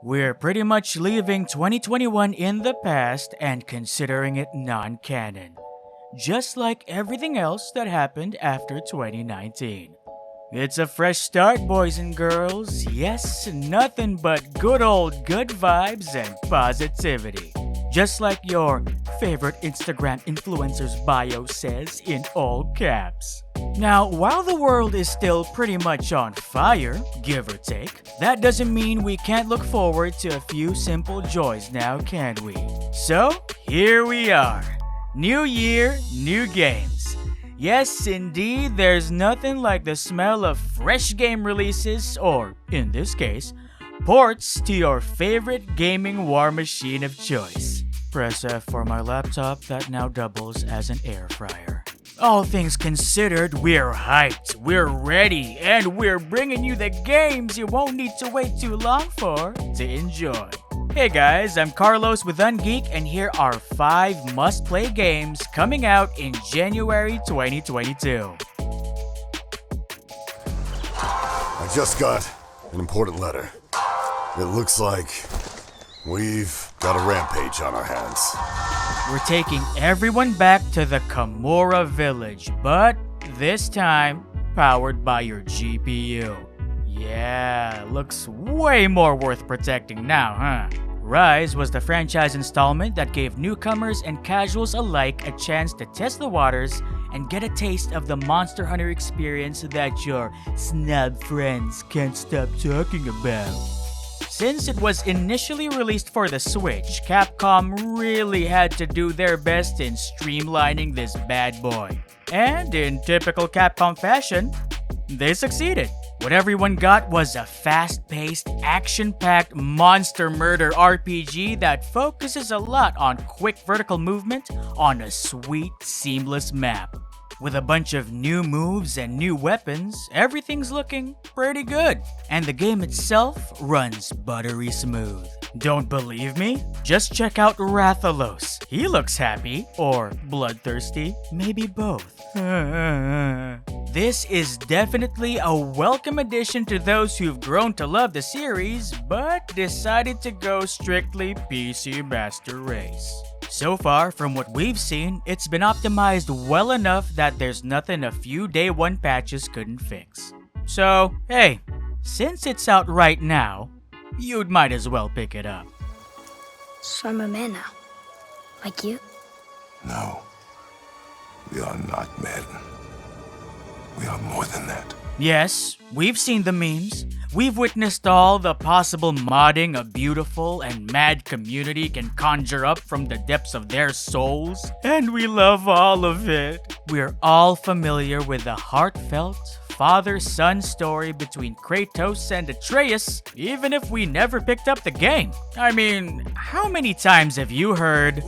We're pretty much leaving 2021 in the past and considering it non-canon. Just like everything else that happened after 2019. It's a fresh start, boys and girls. Yes, nothing but good old good vibes and positivity. Just like your favorite Instagram influencer's bio says in all caps. Now, while the world is still pretty much on fire, give or take, that doesn't mean we can't look forward to a few simple joys now, can we? So, here we are. New year, new games. Yes, indeed, there's nothing like the smell of fresh game releases, or, in this case, ports to your favorite gaming war machine of choice. Press F for my laptop that now doubles as an air fryer. All things considered, we're hyped, we're ready, and we're bringing you the games you won't need to wait too long for to enjoy. Hey guys, I'm Carlos with UnGeek, and here are 5 must-play games coming out in January 2022. I just got an important letter. It looks like we've got a rampage on our hands. We're taking everyone back to the Kamura village, but this time powered by your GPU. Yeah, looks way more worth protecting now, huh? Rise was the franchise installment that gave newcomers and casuals alike a chance to test the waters and get a taste of the Monster Hunter experience that your snub friends can't stop talking about. Since it was initially released for the Switch, Capcom really had to do their best in streamlining this bad boy. And in typical Capcom fashion, they succeeded. What everyone got was a fast-paced, action-packed monster murder RPG that focuses a lot on quick vertical movement on a sweet, seamless map. With a bunch of new moves and new weapons, everything's looking pretty good. And the game itself runs buttery smooth. Don't believe me? Just check out Rathalos. He looks happy, or bloodthirsty, maybe both. This is definitely a welcome addition to those who've grown to love the series, but decided to go strictly PC Master Race. So far, from what we've seen, it's been optimized well enough that there's nothing a few day one patches couldn't fix. So, hey, since it's out right now, you'd might as well pick it up. So I'm a man now. Like you? No. We are not men. We are more than that. Yes, we've seen the memes. We've witnessed all the possible modding a beautiful and mad community can conjure up from the depths of their souls, and we love all of it. We're all familiar with the heartfelt father-son story between Kratos and Atreus, even if we never picked up the game. I mean, how many times have you heard,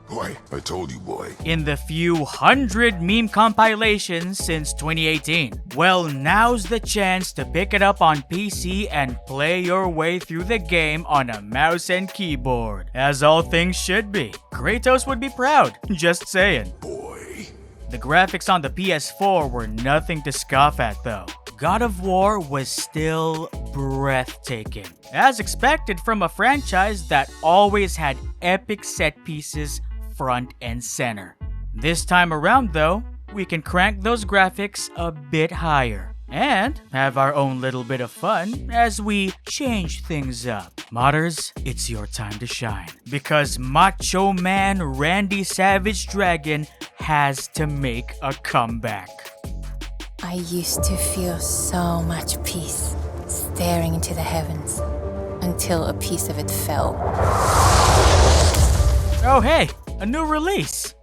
Boy, I told you, boy. in the few hundred meme compilations since 2018? Well, now's the chance to pick it up on PC and play your way through the game on a mouse and keyboard, as all things should be. Kratos would be proud, just saying. Boy. The graphics on the PS4 were nothing to scoff at though. God of War was still breathtaking, as expected from a franchise that always had epic set pieces front and center. This time around though, we can crank those graphics a bit higher and have our own little bit of fun as we change things up. Modders, it's your time to shine, because Macho Man Randy Savage Dragon has to make a comeback. I used to feel so much peace staring into the heavens until a piece of it fell. Oh hey, a new release!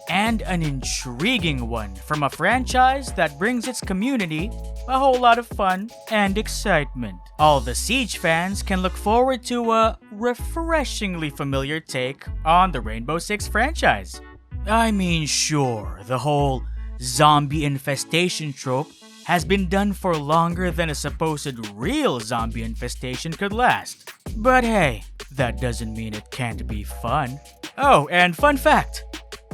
And an intriguing one from a franchise that brings its community a whole lot of fun and excitement. All the Siege fans can look forward to a refreshingly familiar take on the Rainbow Six franchise. I mean, sure, the whole zombie infestation trope has been done for longer than a supposed real zombie infestation could last. But hey, that doesn't mean it can't be fun. Oh, and fun fact,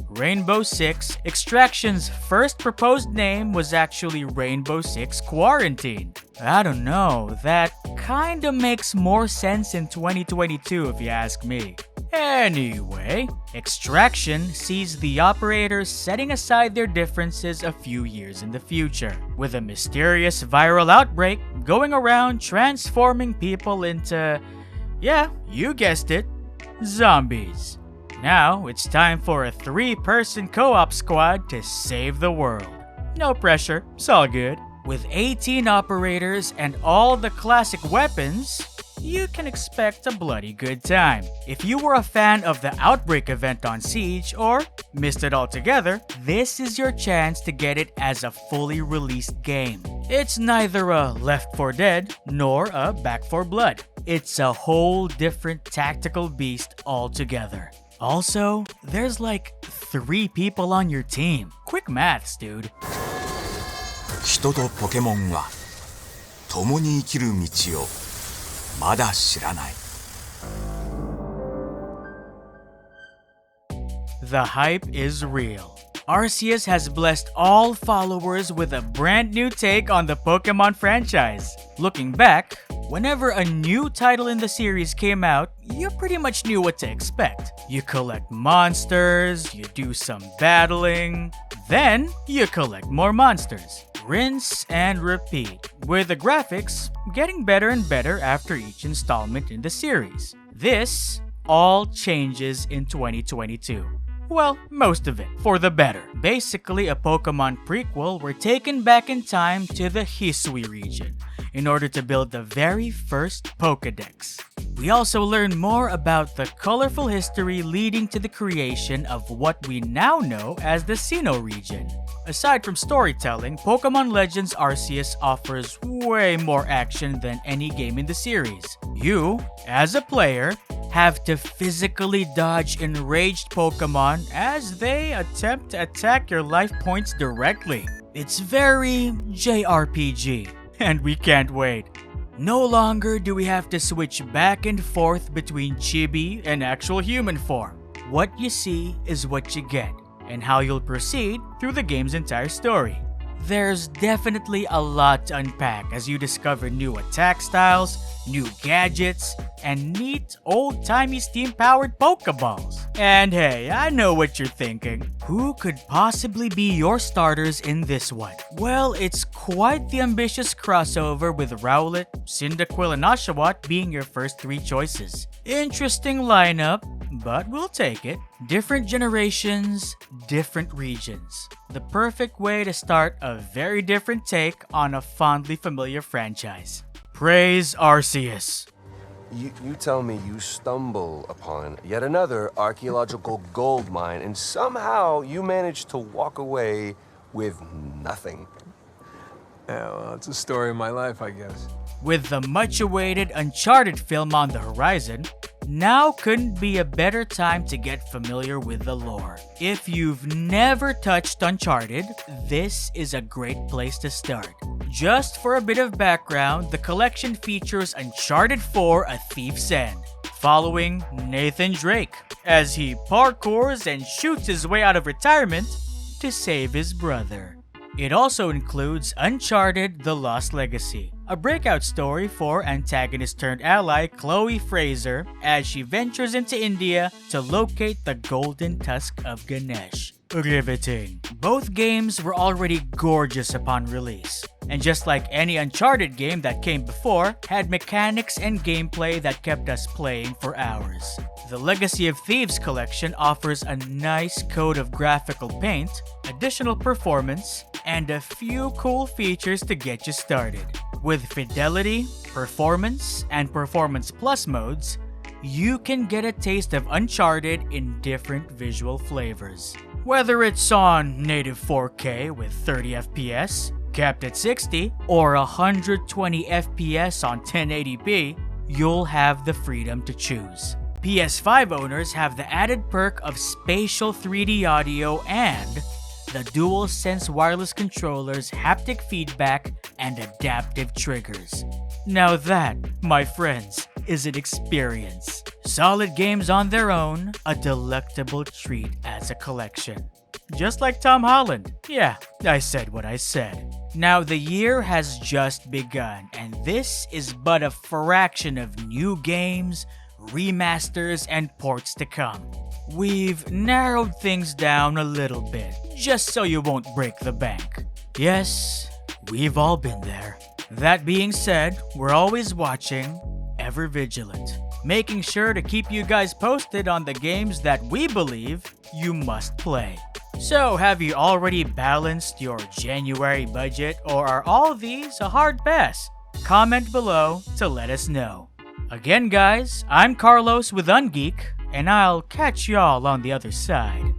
Rainbow Six, Extraction's first proposed name was actually Rainbow Six Quarantine. I don't know, that kinda makes more sense in 2022 if you ask me. Anyway, Extraction sees the operators setting aside their differences a few years in the future, with a mysterious viral outbreak going around transforming people into, yeah, you guessed it, zombies. Now, it's time for a 3-person co-op squad to save the world. No pressure, it's all good. With 18 operators and all the classic weapons, you can expect a bloody good time. If you were a fan of the Outbreak event on Siege or missed it altogether, this is your chance to get it as a fully released game. It's neither a Left 4 Dead nor a Back 4 Blood. It's a whole different tactical beast altogether. Also, there's like 3 people on your team. Quick maths, dude. 人とポケモンは共に生きる道をまだ知らない。 The hype is real. Arceus has blessed all followers with a brand new take on the Pokemon franchise. Looking back, whenever a new title in the series came out, you pretty much knew what to expect. You collect monsters, you do some battling, then you collect more monsters. Rinse and repeat, with the graphics getting better and better after each installment in the series. This all changes in 2022. Well, most of it, for the better. Basically, a Pokemon prequel were taken back in time to the Hisui region in order to build the very first Pokédex. We also learn more about the colorful history leading to the creation of what we now know as the Sinnoh region. Aside from storytelling, Pokemon Legends Arceus offers way more action than any game in the series. You, as a player, have to physically dodge enraged Pokemon as they attempt to attack your life points directly. It's very JRPG, and we can't wait. No longer do we have to switch back and forth between chibi and actual human form. What you see is what you get, and how you'll proceed through the game's entire story. There's definitely a lot to unpack as you discover new attack styles, new gadgets, and neat old-timey steam-powered Pokeballs. And hey, I know what you're thinking. Who could possibly be your starters in this one? Well, it's quite the ambitious crossover with Rowlet, Cyndaquil, and Oshawott being your first 3 choices. Interesting lineup, but we'll take it. Different generations, different regions. The perfect way to start a very different take on a fondly familiar franchise. Praise Arceus. You tell me you stumble upon yet another archaeological gold mine and somehow you manage to walk away with nothing. Yeah, well, it's a story of my life, I guess. With the much-awaited Uncharted film on the horizon, now couldn't be a better time to get familiar with the lore. If you've never touched Uncharted, this is a great place to start. Just for a bit of background, the collection features Uncharted 4: A Thief's End, following Nathan Drake as he parkours and shoots his way out of retirement to save his brother. It also includes Uncharted: The Lost Legacy, a breakout story for antagonist-turned-ally Chloe Fraser as she ventures into India to locate the Golden Tusk of Ganesh. Riveting. Both games were already gorgeous upon release, and just like any Uncharted game that came before, had mechanics and gameplay that kept us playing for hours. The Legacy of Thieves collection offers a nice coat of graphical paint, additional performance, and a few cool features to get you started. With Fidelity, Performance, and Performance Plus modes, you can get a taste of Uncharted in different visual flavors. Whether it's on native 4K with 30 FPS, capped at 60, or 120 FPS on 1080p, you'll have the freedom to choose. PS5 owners have the added perk of spatial 3D audio and the DualSense wireless controller's haptic feedback and adaptive triggers. Now that, my friends, is an experience. Solid games on their own, a delectable treat as a collection. Just like Tom Holland. Yeah, I said what I said. Now the year has just begun, and this is but a fraction of new games, remasters, and ports to come. We've narrowed things down a little bit, just so you won't break the bank. Yes, we've all been there. That being said, we're always watching, ever vigilant, making sure to keep you guys posted on the games that we believe you must play. So, have you already balanced your January budget, or are all these a hard pass? Comment below to let us know. Again guys, I'm Carlos with UnGeek, and I'll catch y'all on the other side.